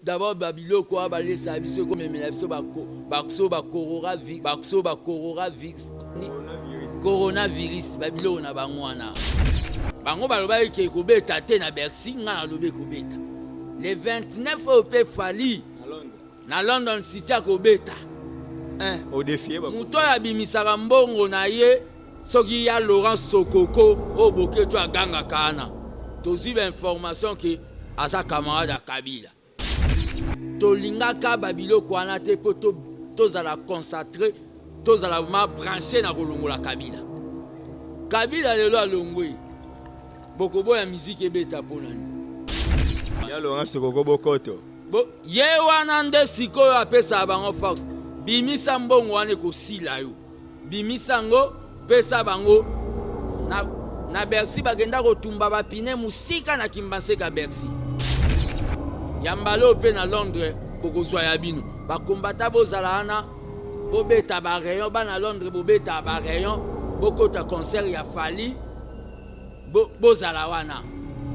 D'abord Babilo quoi balé ça biso comme mais biso bakso coronavirus Babilo na bangwana bango baloba ke ko beta te na Bercy nga na lobe ko beta le 29 op fali na London City ko beta au défi muto ya bimisaka mbongo na ye soki ya Laurent Sokoko o boke to aganga kana tozi ba information que asa camarade Kabila tolingaka babiloko wana te po tozala concentré tozala vraiment branché na kolongola Kabila lelo alongwe bokobo ya musique ebeta po nani ya Laurent Sokoko bokoto ye wana nde sikoyo apesa bango force bimisa mbongo wana ekosila yo bimisa ngo pesa bango na Bercy bagenda kotumba bapine musika na Kimbanseka Bercy Yambalo pe na Londres bokozwa ya bino bakombata bozala ana bobeta ba rayon ba na Londres bobeta ba rayon bokota concert ya Fali bozala wana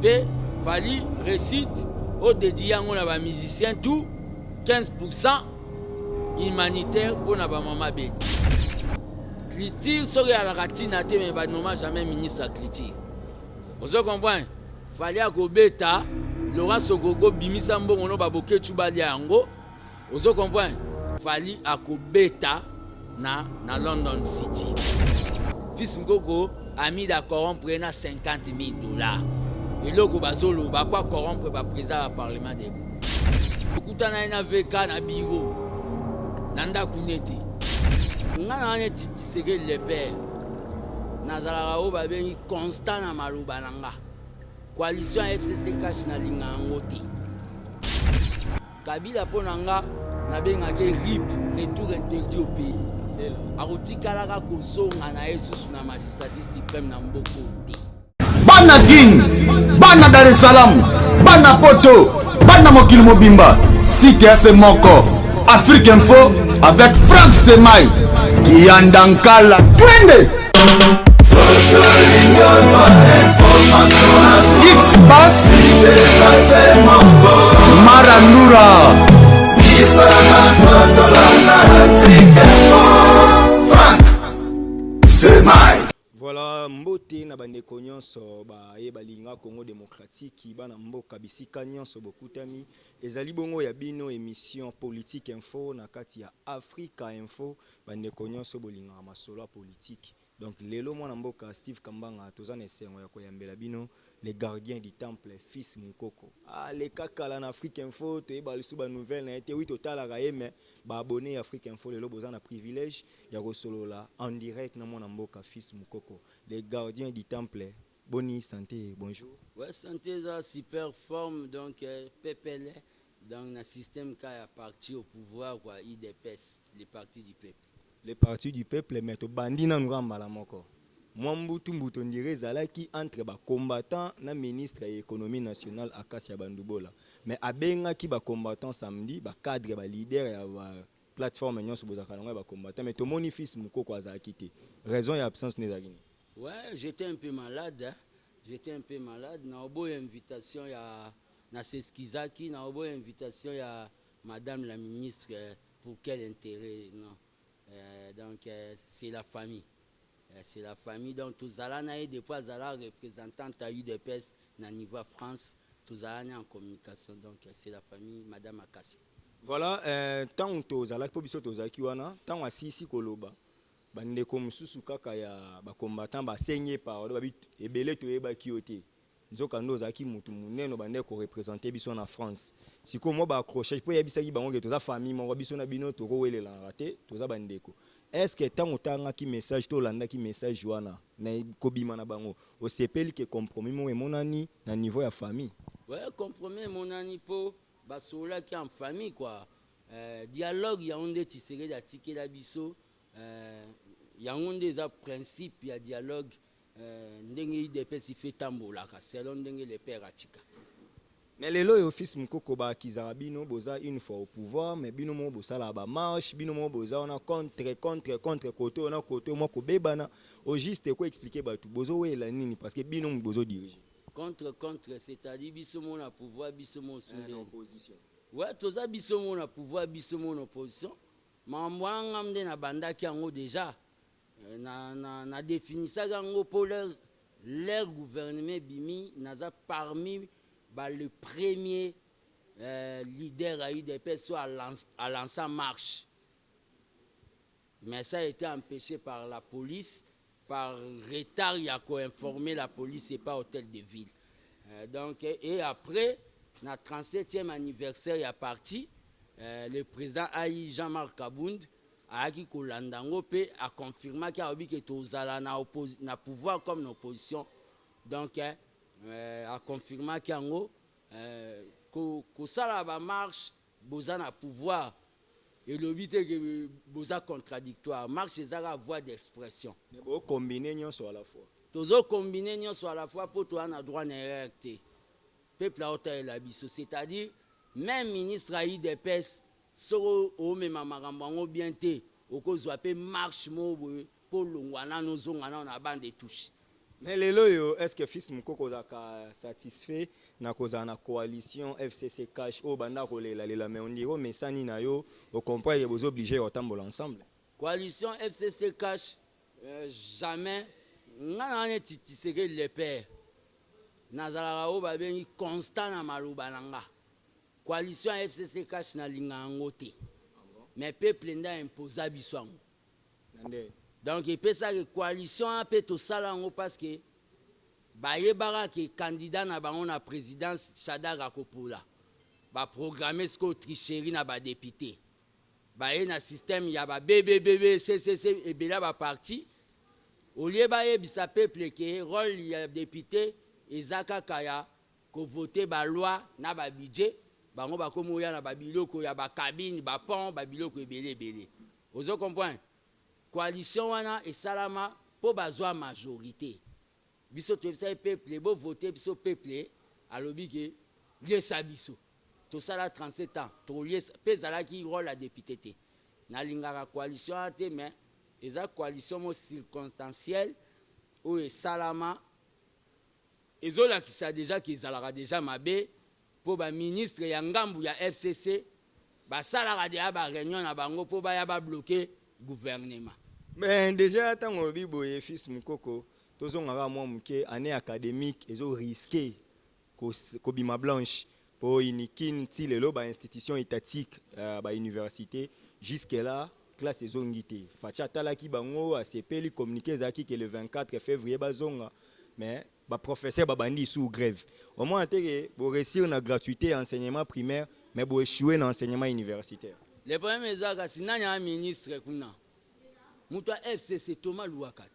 pe Fali récite au dédié yango na ba musicien tout 15% humanitaire pour na ba mama beni Clitir soki ya la ratina te mais ba normal jamais ministre à Clitir vous comprenez Fali akobeta Laurent Sokoko bimisa mbongo no baboke tubali yango ozo comprendre Fali akobeta na London City fils Mkoko a mis d'accord pour na $50,000 eloko bazolo ba kwa corrompre ba président du parlement de okutana na VK na biro nanda kunete ngana neti tiseke le père nazala o ba bengi constant na maluba nanga coalition FCC cash na lingango te Kabila ponanga na benga ke RIP retour interdit au pays akotikalaka kozonga na esusu na magistrature suprême na mboko te bana Guine bana Dar es Salaam bana Poto bana mokili mobimba site FM moko Afrique Info avec Frank Stemai Kiandankala twende X-Bass Marandura Frank Stemai. Voilà mbote na bandeko nyonso ba linga Congo démocratique bana mboka bisika nyonso bokutami ezali bongo ya bino émission politique info na kati ya Africa Info bandeko nyonso bolinga masolo politique. Donc lelo mwana mboka Steve Kambanga tozana esengo ya koyambela bino les gardiens du temple fils Mukoko les kakala na Afrique Info to yeba lisu ba nouvelle na été oui total la mais ba abonné Afrique Info lelo bozana privilège ya kosolola en direct na mwana mboka fils Mukoko les gardiens du temple boni santé bonjour ouais santé ça super forme donc PPL dans un système qui a parti au pouvoir quoi IDPS les partis du peuple. Les partis du peuple mais to bandina ngamba la moko mwambutu mbuto ndire zalaki entre ba combattants na ministre ya économie nationale Akasia Bandubola mais abenga ki ba combattants samedi ba cadre ba leader ya ba plateforme nyonso bozaka nga ba combattants mais to moni fils Mukoko azaki te raison ya absence nezaki ouais j'étais un peu malade na obo invitation ya na Seskizaki na obo invitation ya madame la ministre pour quel intérêt non. Donc c'est la famille. C'est la famille. Donc tous allons des fois à représentante à UDPS na niveau France, tous allons en communication. Donc c'est la famille madame Akasi. Voilà tant tous allons pour biso tous akiwana tant asisi koloba. Bande comme susu kaka ya ba combattant ba saigner par ba bit ebele to eba kiote. Nzoka ndo zaki mutu muneno bande ko représenter biso na France. Siko mo ba accrocher po yebisa ki bango ke toza famille mo biso na bino to ko welela raté toza bandeko. Est-ce que tant otanga ki message to landa ki message wana na kobima na bango o sepeli ke compromis mo monani na niveau ya famille. Ouais compromis monani po basola ki en famille quoi. Dialogue ya onde tisere da tikela biso ya onde za principe ya dialogue ndenge IDPS fait tambola ka selon ndenge le père atika. Mais lelo yo fils Mukoko ba kizara bino boza une fois au pouvoir mais bino mo bosala ba marche bino mo boza on a contre côté on a côté mo ko bebana au juste quoi expliquer ba tout bozo wela nini parce que bino mo bozo diriger contre c'est-à-dire biso mo na pouvoir biso mo sous l'opposition Ouais, toza biso mo na pouvoir, biso mo na opposition. Mamwanga mde na bandaki yango déjà. Na définissaka yango pour leur gouvernement bimi naza parmi le premier leader à UDPS à lancer en marche. Mais ça a été empêché par la police, par retard, il y a informé la police et pas hôtel de ville. Donc, et après, notre 37e anniversaire est parti, le président Aïe Jean-Marc Kabound a confirmé qu'il y a un pouvoir comme l'opposition. Donc, a confirmé qu'il y a un marche, un pouvoir. Et le but est que c'est contradictoire. Marche, c'est la voie d'expression. Vous combinez à la fois. Vous combinez à la fois pour toi, on a droit à réacter. Peuple a la biso. C'est-à-dire, même ministre a eu des pèses, sur le même amarambango bien té, au cause de marche pour l'ongwana, nous on a bande de touches. Mais les loyaux, est-ce que fils Mukoko est satisfait na cause na coalition FCC cash au banda la mais on dit mais ça ni na yo au comprendre vous obligé à tambola ensemble. Coalition FCC cash jamais ngana ne titiseke le père. Nazala o ba ben constant na maluba nanga. Coalition FCC cash na linga ngote. Mais peuple nda imposa biswango. Nande. Donc, il peut ça que coalition a peut tout ça parce que Baye-Bara qui est candidat na la présidence Chada Rakopola. Ba programmer ce que tricherie na ba député. Baye na système ya ba BBB CCC et bela ba parti. Au lieu baye bisa peuple qui rôle ya député ezaka kaya ko voter ba loi na ba budget bango ba komo ya na ba biloko ya ba cabine ba pont ba biloko ebele. Vous comprenez? Coalition wana et salama pour bazwa majorité. Biso to ça peuple bo voter biso peuple alobi ke lié sa biso. To sala 37 ans, to lié pezala ki rôle la député té. Na lingaka coalition té mais eza coalition mo circonstancielle ou et salama ezola ki sa déjà ki zalara déjà mabe pour ba ministre ya ngambu ya FCC ba salara de ba réunion na bango pour ba ya ba bloquer gouvernement. Mais déjà, tant qu'on vit boye fils Mukoko, tous on a moi muke année académique, ils ont risqué kobima blanche pour inikin ti lelo ba institution étatique ba université jusque là classe ezongité. Facha talaki bango a sepeli communiqué zaki que le 24 février bazonga mais ba professeur ba bandi sous grève. Au moins intérêt pour réussir na gratuité enseignement primaire mais pour échouer dans enseignement universitaire. Le problème est que si un ministre kuna muta FCC Thomas Louaka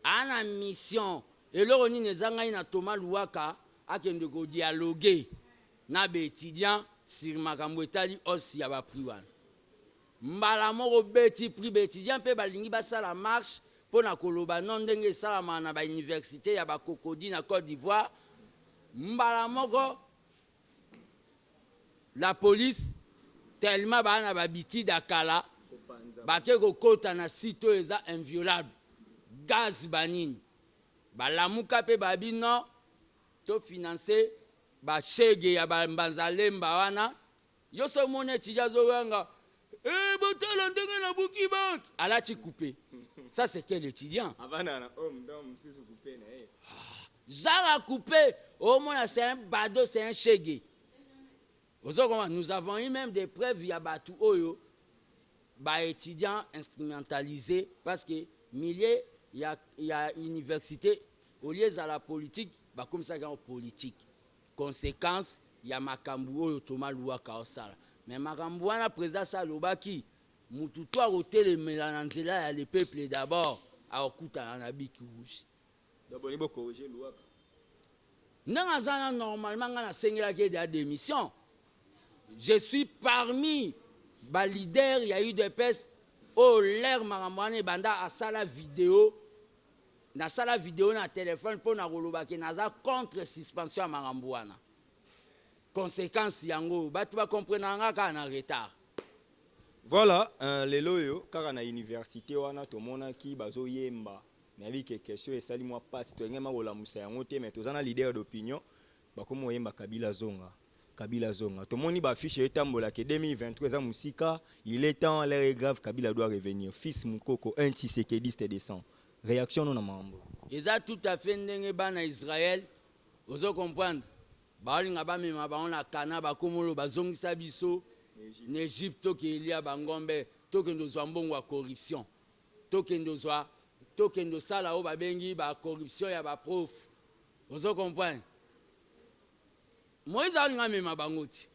ana mission et loro ni nezanga ina Thomas Louaka akende ko dialoguer na be étudiant sur makambo etali aussi ya ba priwan mbala moko beti pri be étudiant pe balingi basala marche pona koloba non ndenge sala na ba université ya ba Cocody na Côte d'Ivoire mbala moko la police tellement bana babiti dakala bake kokota na sito eza inviolable gaz banini balamuka pe babino to financer ba chege ya banzalemba wana yoso mone tijazo wanga botala ndenge na buki bank alati coupé ça c'est quel étudiant avana na homme dom sisi coupé na Zara coupé au moins c'est un bado c'est un chege. Nous avons eu même des preuves via Batu Oyo, étudiants instrumentalisés, parce que milliers, il y a université, au lieu de la politique, comme ça, il y a politique. Conséquence, il y a Makambu Oyo, Thomas Louaka Osala. Mais Makambu, on a présent ça, l'Obaki, Moutoutoua, Roté, le Mélanangela, le peuple d'abord, à Okuta, en habit rouge. D'abord, il faut corriger Louaka. Non, normalement, on a signé la démission. Je suis parmi les leaders, il y a eu des pèses, oh, l'air Marambouane Banda a ça la vidéo, na ça la vidéo na téléphone pour na rolobaki naza contre suspension à Marambouana. Conséquence yango, batu ba comprendre nga na retard. Voilà, les loyo, car na université wana to mona ki bazo yemba, mais avec question et sali moi passe to ngema wala musa yango te mais to zana leader d'opinion, ba komo yemba Kabila zonga. Kabila zonga. Tout le monde a affiché etambola que 2023 ans musika, il est temps l'air est grave Kabila doit revenir. Fils Mukoko un Tshisekedi descend. Réaction non mambo. Ils a tout à fait ndenge bana Israël. Vous comprendre. Balinga ba mema ba on a kana ba komolo bazongisa biso en Égypte qui il y a bangombe to que nous mbongo wa corruption. To que nous sala o ba bengi ba corruption ya ba prof. Vous comprendre. Moïse a nga mema bangoti.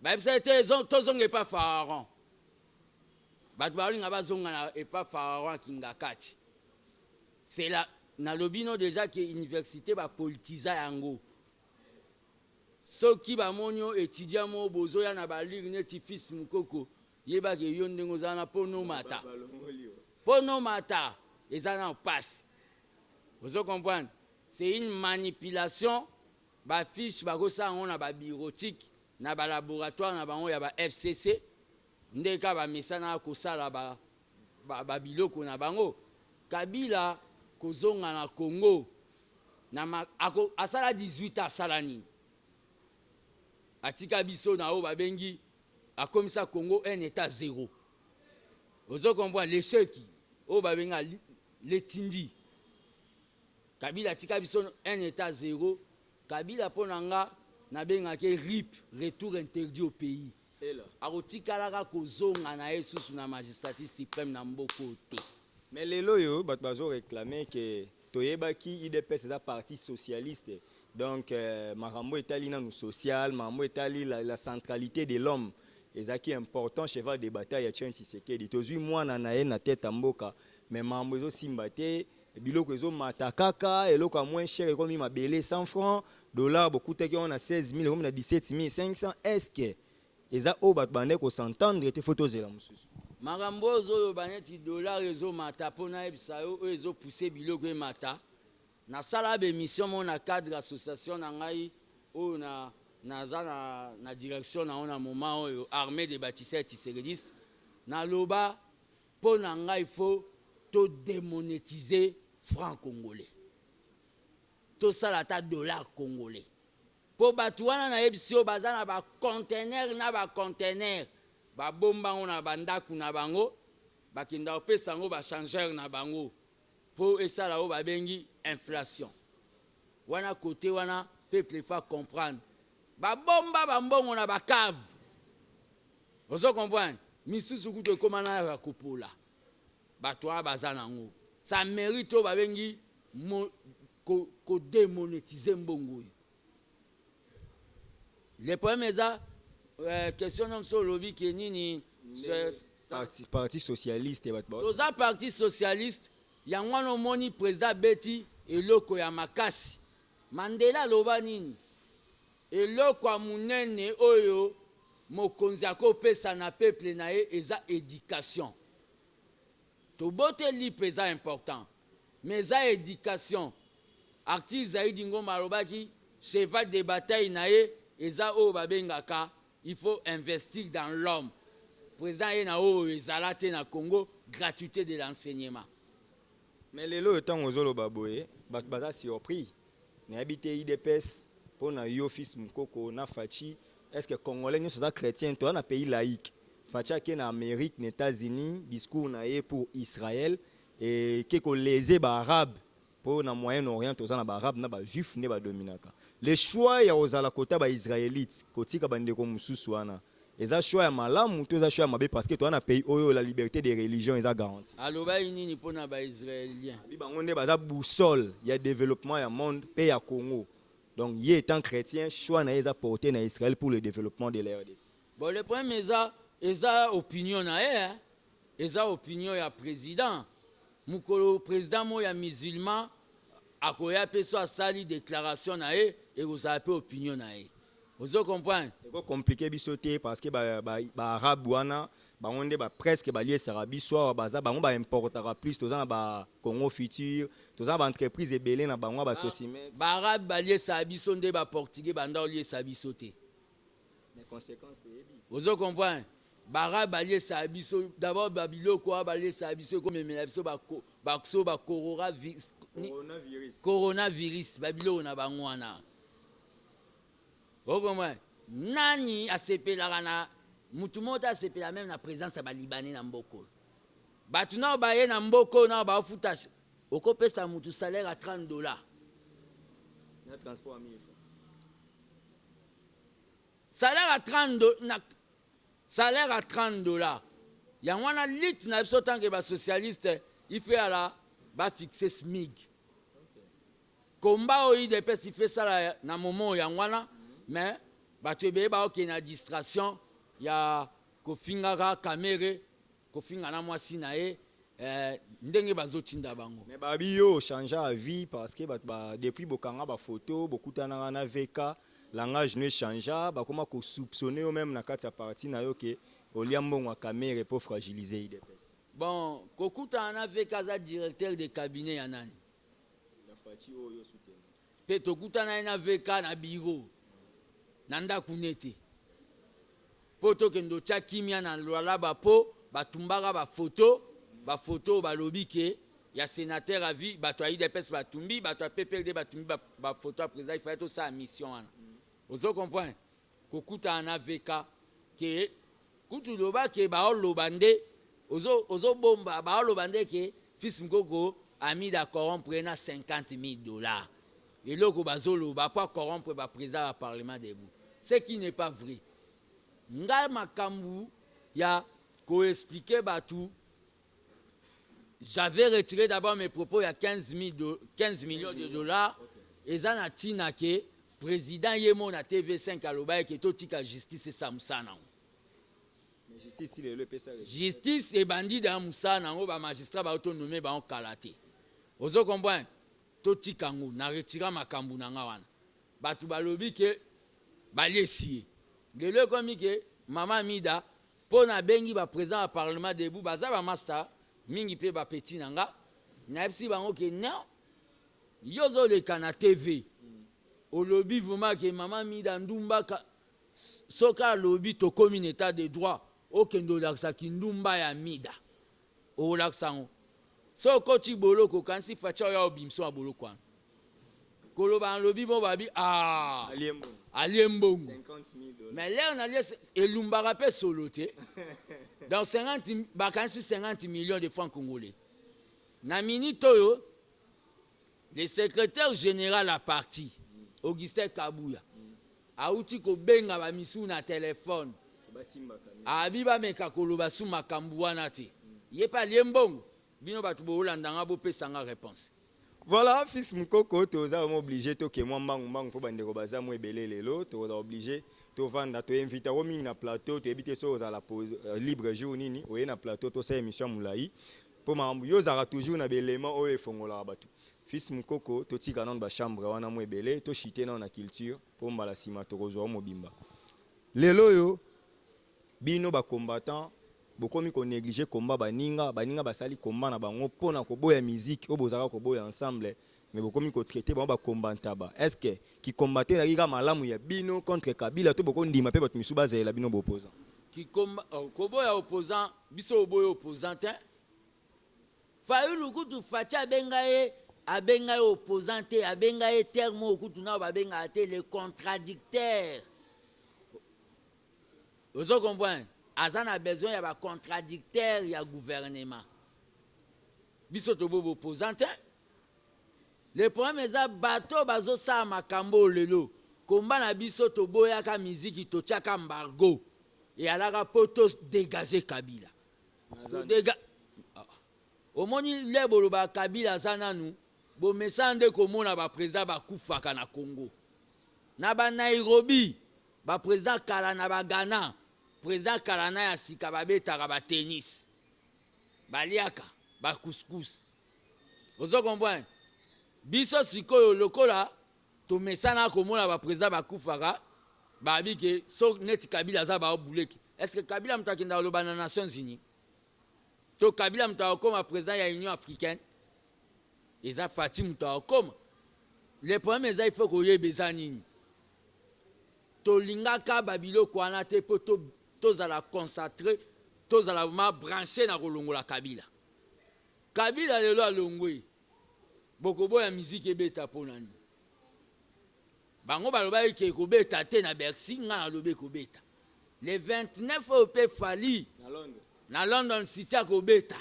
Ba c'était tozonge pas pharaon. Ba balinga bazonga na et pas pharaon kingakati. C'est là na lobino déjà que université ba politisa yango. Soki ba monyo étudiant mo bozo ya na ba lire neti fils Mukoko yeba ke yo ndengo zana pono mata. Pono mata ezana en passe. Vous comprenez? C'est une manipulation ba fiche ba kosa on na ba bureautique na ba laboratoire na bango ya ba FCC ndeka ba mesana ko sala ba biloko na bango. Kabila kozonga na Congo na asala 18 asala nini atika biso na o babengi akomisa Congo un état zéro. Vous comprenez l'échec o babenga letindi Kabila atika biso un état zéro. Kabila ponanga na benga ke RIP retour interdit au pays akotikalaka kozonga na esusu na magistrature suprême na mboko te. Mais les loyaux, ils ont réclamé que Toyebaki, IDPS, c'est la partie socialiste. Donc, Marambo est allé dans le social, Marambo est allé la centralité de l'homme. Et ça qui est important, cheval de bataille, il y a un Tshisekedi. Tozu moi nanae na tête amboka, mais Marambo est aussi mbaté. Biloko ezo matakaka, eloko a moins cher, comme il m'a belé 100 francs, dollars, beaucoup de on a 16 000, on a 17 500. Est-ce que ils ont battu pour s'entendre et photos de la moussous? Marambo zo baneti dollar ezo mata pona ebisa yo ezo pousser biloko e mata na sala be mission mon na cadre association na ngai o na direction na on a moment oyo armée des bâtisseurs tisseredistes na loba pona ngai faut to démonétiser franc congolais to sala ta dollar congolais po batu wana na ebisio bazana ba conteneur ba bomba on a bandaku na bango bakinda opesa ngo ba changer na bango po esala o ba bengi inflation wana côté wana peuple fa comprendre ba bomba ba mbongo na ba cave vous comprenez misusu kuto komana ya kopola bato bazana ngo ça mérite o ba bengi ko démonétiser mbongo. Le problème est ça. Question non sur lobby qui nini parti socialiste et battre parti socialiste ya ngwana moni président Betty eloko ya makasi Mandela loba nini eloko ya munene oyo mokonzi akopesa na peuple na ye eza éducation to bote li pesa important mais eza éducation artiste Zaidi Ngoma alobaki cheval de bataille na ye eza o babengaka. Il faut investir dans l'homme. Président Yenao ezalate na Congo, gratuité de l'enseignement. Mais les lots étant aux Olobaboé, baza surpris. N'habite IDPS pour na yo fils Mukoko na Fachi. Est-ce que Congolais ne sont chrétiens toi na pays laïque? Fachi qui na Amérique, les États-Unis, discours na pour Israël et qui ko lésé ba arabe pour na Moyen-Orient, tous na ba arabe na ba juif ne ba dominaka. Les choix ya ozala kota ba israélite kotika bandeko mususu wana eza choix ya malamu to eza choix ya mabe parce que to na pays oyo la liberté de religion eza garantie aloba nini pona ba israélien bi bango nde baza boussole ya développement ya monde pays ya Congo donc y étant chrétien choix na eza porté na Israël pour le développement de la RDC. Bon le problème eza opinion na hein eza opinion ya président mukolo président mo ya musulman akoya peso asali déclaration na e et vous avez opinion na e. Vous comprenez? C'est compliqué bisoté parce que ba arabe wana ba onde ba presque ba lié sarabi soit baza ba on ba importera plus tozana ba Congo futur tozana ba entreprise ebelé na bango ba sosimet ba arabe ba lié sarabi sonde ba portugais ba ndao lié sarabi sauté. Les conséquences vous comprenez? Ba arabe ba lié sarabi so d'abord ba biloko ba lié sarabi so comme mais biso ba coronavirus babilo na bango wana. Vous comprenez? nani asepelaka na mutu moko asepela même na présence ya balibanais na mboko bato nao baye na mboko nao baofuta okopesa mutu salaire à $30 na transport à 1000 francs salaire à $30 yango wana lit na biso tanke basocialiste ife ala bafixe smig komba oyo idps ife sala na moment yango wana mais bato ebeye baokende na distraction ya kofingaka kamere kofinga na mwasi na ye ndenge bazotinda bango mais babi yo changer à vie parce que depuis bokanga ba photo bokutana na VK langage ne changea bakoma ko soupçonner eux même na kati ya parti na yo ke oliambongo wa kamere pour fragiliser IDPS bon kokutana na VK za directeur de cabinet ya nani na fati oyo soutenu pe tokutana na VK na bureau na ndako nete po tokende otya kimia na lwala bapo batumbaka bafoto balobi ke ya sénateur a vu bato ya IDPS batumbi bato ya PPRD batumbi bafoto ya président il fallait tosala mission wana ozo comprendre kokutana na VK ke kutu loba ke baoloba nde ozobomba baoloba nde ke fils mkoko ami da corrompre na $50,000 eloko bazoloba po corrompre baprésident ya parlement debout ce qui n'est pas vrai nga makambu ya ko-expliquer batou. J'avais retiré d'abord mes propos il y a 15 millions de dollars. Et ça n'a tina que président Yemo na TV5 à l'Obaye qui est tout tika justice et Samsana. Justice il est le PSA. Justice et bandit dans Moussana, ba magistrat ba autonomé ba on kalaté. Ozo comprendre tout tika ngo na retira makambu na nga wana. Batu balobi ke balesi. Lelo komi ke mama Mida pour na bengi ba président au parlement debout baza ba master mingi pe ba petit nanga na epsi bango ke non yozo le kana TV au lobby vraiment que mama Mida ndumba soka lobby to commune état de droit au kendo laksa kindumba ya Mida o laksango so koti boloko kansi facha ya obimso aboloko an koloba lobby bon babi aliembongo $50,000 mais là on a elumba rappel soloté dans 50 millions de francs congolais na minute oyo le secrétaire général à parti Augustin Kabuya auti ko benga ba misu na téléphone abi ba meka koloba su makambu wana te yepa liembongo bino batu bo landanga bo pesanga réponse. Voilà, fils Mukoko, tu es obligé de te moi pour bande robaza moi belé lelo, tu es obligé de vendre, tu inviter au mini na plateau, tu éviter ça à la pause libre jour nini, ou na plateau to ça émission moulaï. Pour ma yo zara toujours na belément o efongola batu. Fils Mukoko, tu tika dans ba chambre wana moi belé, to chité na culture pour mbala sima to rozo mobimba. Lelo yo bino ba combattant bokomi ko négliger combat baninga basali combat na bango pona ko boya musique o bozaka ko boya ensemble mais bokomi ko traiter ba combattant ba est-ce que qui combattait la liga malamu ya bino contre Kabila to boko ndima pe bato misuba zela bino bo opposant qui combat ko boya opposant biso boya opposant Fayulu kutu facha abenga opposant abenga terme kutu na babenga te le contradicteur. Vous comprenez? Azan a besoin de contradicteur ya gouvernement. Biso to bobo opposant. Le problème est que bateau bazo sa makambo lelo. Komba na biso to boya ka musique to tchaka embargo. Et alaka poto dégager Kabila. Au moni lebolo ba Kabila sana nu bo mesande komona ba président ba kufaka na Congo. Na ba Nairobi ba président kala na ba Ghana. Président Kalana ya sika babetaka ba tennis baliaka ba couscous ozo comprendre biso sikoyo lokola to mesana komona ba président bakufaka babi ke so net Kabila za ba obuleki est-ce que Kabila mtakenda loba na Nations Unies to Kabila mtakoma président ya Union africaine eza Fatim mtakoma le problème est il faut ko yebeza nini to lingaka babilo kwana te poto tous à la concentrer, tous à la brancher dans le la Kabila. Kabila le loi longwe. Bokobo ya musique et beta ponani. bango balobaki ke kobeta te na Bercy nga nalobi kobeta le 29 oyo mpe fali na London City akobeta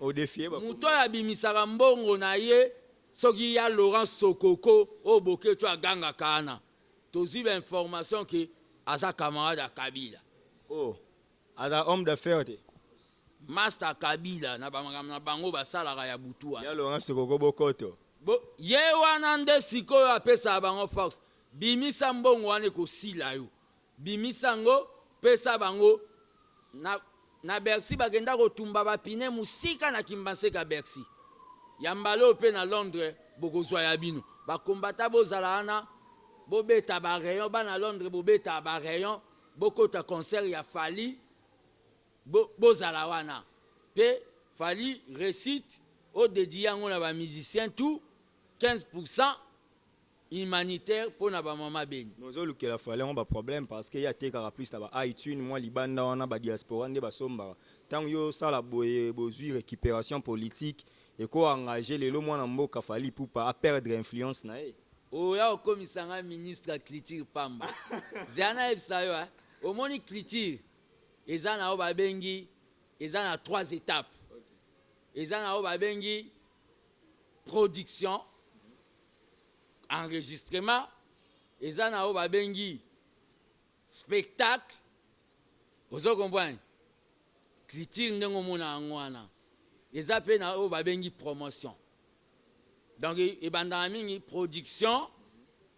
au défi moto oyo abimisaka mbongo na ye soki ya Laurent Sokoko oyo boketo agangaka wana tozwi bainformation ke aza camarade ya Kabila aza homme d'affaires te Master Kabila na bango basalaka ya butu wana ya Laurent Sokoko bokoto ye wana nde sikoyo apesa bango force bimisa mbongo wana ekosila yo bimisa ngo pesa bango na Bercy bakenda kotumba bapine musika na Kimbanseka Bercy ya mbalo pe na Londres bokozwa ya bino bakombata bozala wana bobeta ba rayon bana Londres bobeta ba rayon bokota concert ya Fali bozala wana pe Fali récite au dédié yango na ba musicien tout 15% humanitaire pour na ba mama beni nozo lukela Fali on ba problème parce que ya tekaka plus na ba iTunes moi libanda wana ba diaspora nde basomba tant yo sala boye bozui récupération politique et ko engager lelo mwana mboka Fali pour pas perdre influence na ye oya okomisanga ministre ya culture pamba ziana ebisayo omoni culture eza na o babengi eza na 3 étapes eza na o babengi production enregistrement eza na o babengi spectacle ozo comprendre culture ndenge omona yango wana eza pe na o babengi promotion donc ebandaka mingi production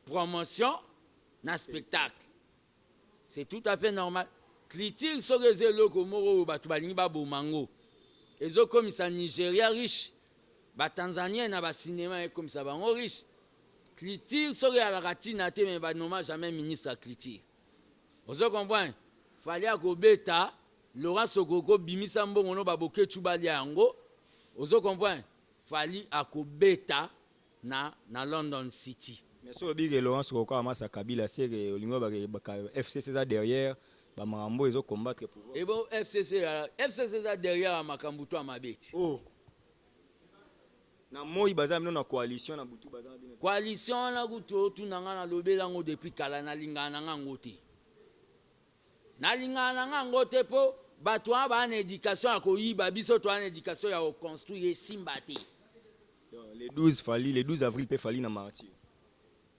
promotion na spectacle c'est tout à fait normal culture soki eza eloko moko oyo bato balingi babomango ezokomisa Nigeria riche batanzanien na bacinema ekomisa bango riche culture soki alaka ntina te me banoma jamais ministre ya culture ozo comprendre fali akobeta Laurent Sokoko bimisa mbongo no baboketu balia yango ozo comprendre fali akobeta na London City mais so bige Laurent Sokoko amasa Kabila sere olingo ba FCC za derrière ba makambo ezo combattre pouvoir et bon FCC za derrière makambo to amabeti na moi baza mino na coalition na butu baza bino coalition na butu tunanga na lobelango depuis kala na lingana ngango te na lingana ngango te po bato ba na éducation akoyiba biso to na éducation ya construire simbate le 12 fali le 12 avril pe fali na martyr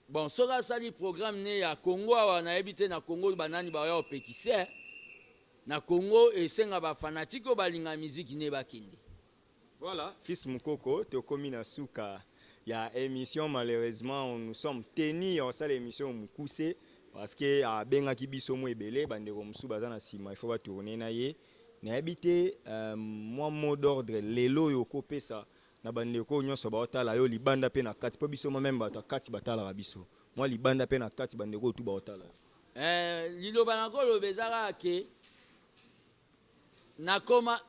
bon soka sali programme ne ya Congo awa na ebite na Congo banani ba ya opekise na Congo esenga ba fanatique balinga musique ne bakende. Voilà, fils Mukoko, te komi na suka ya émission malheureusement nous sommes tenus en salle émission mukuse parce que a benga ki biso mo ebele bandeko musu baza na sima il faut ba tourner na ye na ebite moi mot d'ordre lelo yo kopesa na bandeko nyonso ba otala yo libanda pe na kati po biso même ba kati batala ba biso moi libanda pe na kati bandeko tu ba otala liloba na ko lobezaka ke na koma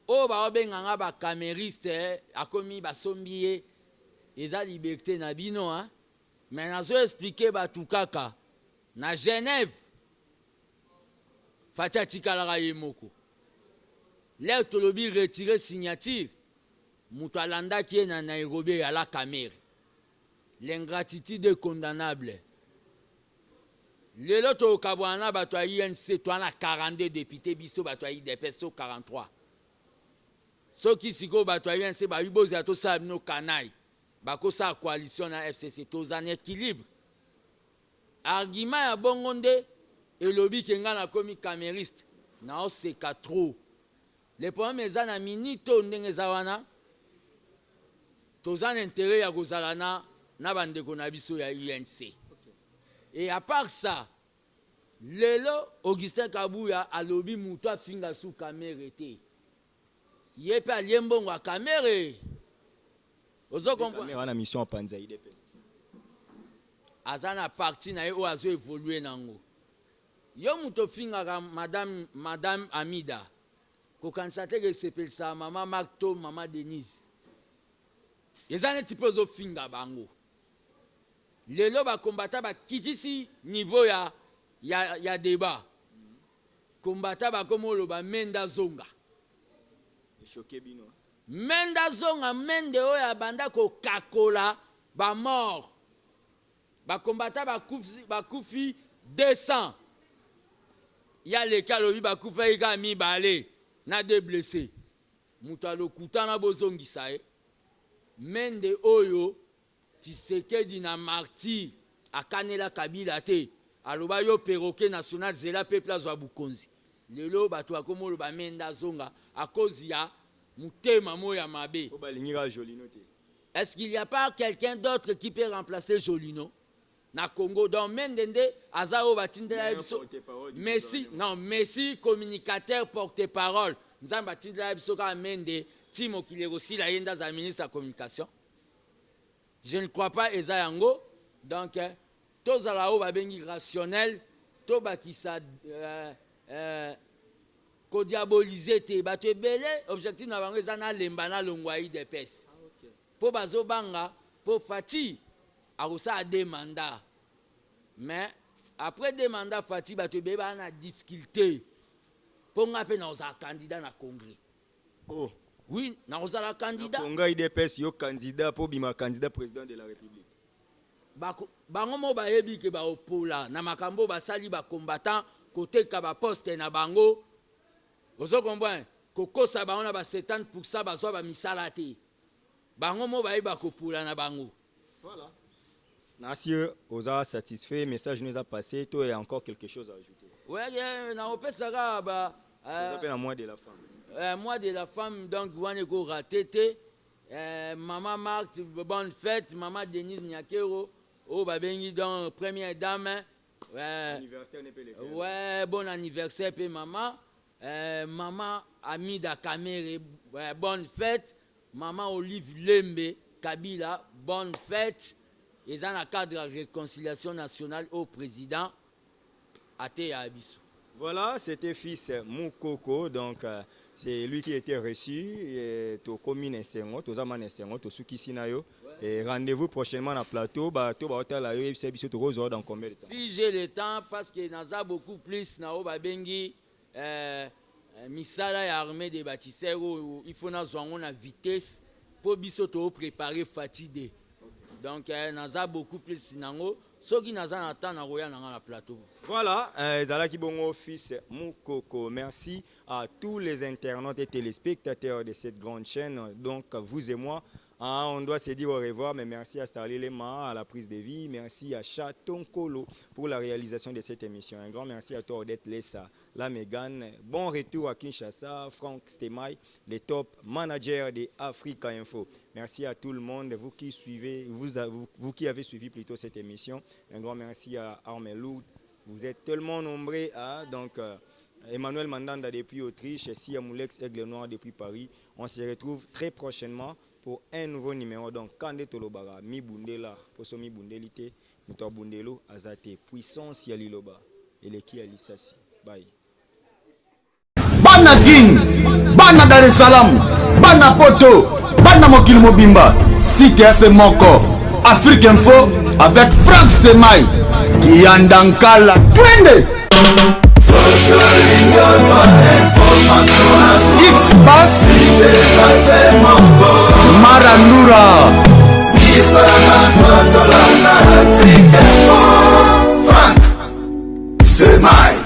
o ba obenganga ba camériste akomi basombi ye eza liberté na bino mais nazo expliquer batu kaka na Genève fatia tikalaka ye moko leo tolobi retirer signature mutu alandaki ye na Nairobi à la Cameroun l'ingratitude est condamnable lelo tokabwana bato ya INC toana 42 députés biso bato ya IDPS 43 soki siko bato ya INC bayibozi atosala bino kanai bakosa coalition na FCC tozana équilibre argument ya bongo nde elobi kenga na komi camériste na oseka trop le problème eza na minito ndenge eza wana tozana intérêt ya kozala na bandeko na biso ya INC et à part ça lelo Augustin Kabuya alobi mutu afinga su kamere te ye pe alie mbongo ya kamere ozo comprendre wana mission panza IDPS aza na parti na ye oyo azo évoluer nango yo mutu ofingaka madame Amida kokanisa te kesepelisa mama Marto mama Denise eza neti mpe ozofinga bango lelo bakombata bakitisi niveau ya débat kombata bakomi oloba Menda Zonga choqué bino Menda Zonga mende oyo abanda kokakola bamort bakombata bakufi 200. Ya leka lobi bakufa ika mibale na 2 blessés. Mutalo kutana bozongisa e. Mende oyo Tshisekedi na martyr akanela Kabila te. Aloba yo perroquet national zela pe place wa Bukonzi. Lelo bato akomolo ba menda zonga à cause ya mutema moya mabe. Est-ce qu'il n'y a pas quelqu'un d'autre qui peut remplacer Jolino na Congo? Donc Mendende Azao batindela biso. Messi, non, Messi communicateur porte-parole. Nzamba batindela biso ka Mende Timo Kilerosi la yenda za ministre de la communication. Je ne crois pas eza yango. Donc tous alao ba bengi rationnel, to bakisa ko diaboliser te bato ebele objectif na bango eza na lemba na longwai de pes. Po bazo banga po Fati arosa a des mandats. Mais après des mandats Fati bato ebele ba na difficulté. Po nga pe na oza candidat na congrès. Oh. Oui, na oza la candidat. Congrès IDPS yo candidat po bima candidat président de la République. Bango mo ba yebi ke ba opola na makambo ba sali ba combattant côté ka ba poste na bango. Ozo comprendre kokosa ba on a ba 70% ba so ba misala te. Bango mo ba yeba kopula na bango. Voilà. Nassir oza satisfait, message nous a passé, toi il y a encore quelque chose à ajouter. Ouais, na opesaka ba ça s'appelle un mois de la femme. Mois de la femme donc wane ko raté maman Marthe bonne fête, maman Denise Nyakero. Oh, babengi donc première dame. Anniversaire n'est pas le cas. Ouais, bon anniversaire pe maman. Maman Amida Kamere, bonne fête. Maman Olive Lembe Kabila, bonne fête. Et dans le cadre de la réconciliation nationale au président Ate Abisso. Voilà, c'était fils Moukoko, donc c'est lui qui était reçu au commune Sengo, au Zaman Sengo, au Sukisinayo. Et rendez-vous prochainement dans le plateau. Dans combien de temps? Si j'ai le temps, parce qu'il y en a beaucoup plus, misala ya armée des bâtisseurs, il faut avoir une vitesse pour préparer fatigué. Donc, il y en a beaucoup plus. Ceux qui n'ont pas temps dans le plateau. Voilà, Zalaki Bongo fils Moukoko. Merci à tous les internautes et téléspectateurs de cette grande chaîne. Donc, vous et moi, on doit se dire au revoir, mais merci à Starly Lema à la prise de vie. Merci à Chaton Kolo pour la réalisation de cette émission. Un grand merci à toi, Odette Lessa, la Mégane. Bon retour à Kinshasa, Franck Stemay, le top manager de Africa Info. Merci à tout le monde, vous qui suivez, vous qui avez suivi plutôt cette émission. Un grand merci à Armelou. Vous êtes tellement nombreux. Donc, Emmanuel Mandanda depuis Autriche, Sia Moulex Aigle Noir depuis Paris. On se retrouve très prochainement pour un nouveau numéro. Donc, Kande Tolobara, Mi Bundela, Poso Mi Bundelite, Mutor Bundelo, Azate, Puissance Yaliloba, Eleki Alisasi. Bye. Bana King, Bana Dar es Salaam, Bana Poto, Bana Mokil Mobimba, Site FM Moko, Afrique Info avec Franck Stemay, Yandankala, Twende. X-Bass Marandura Franck Stemay.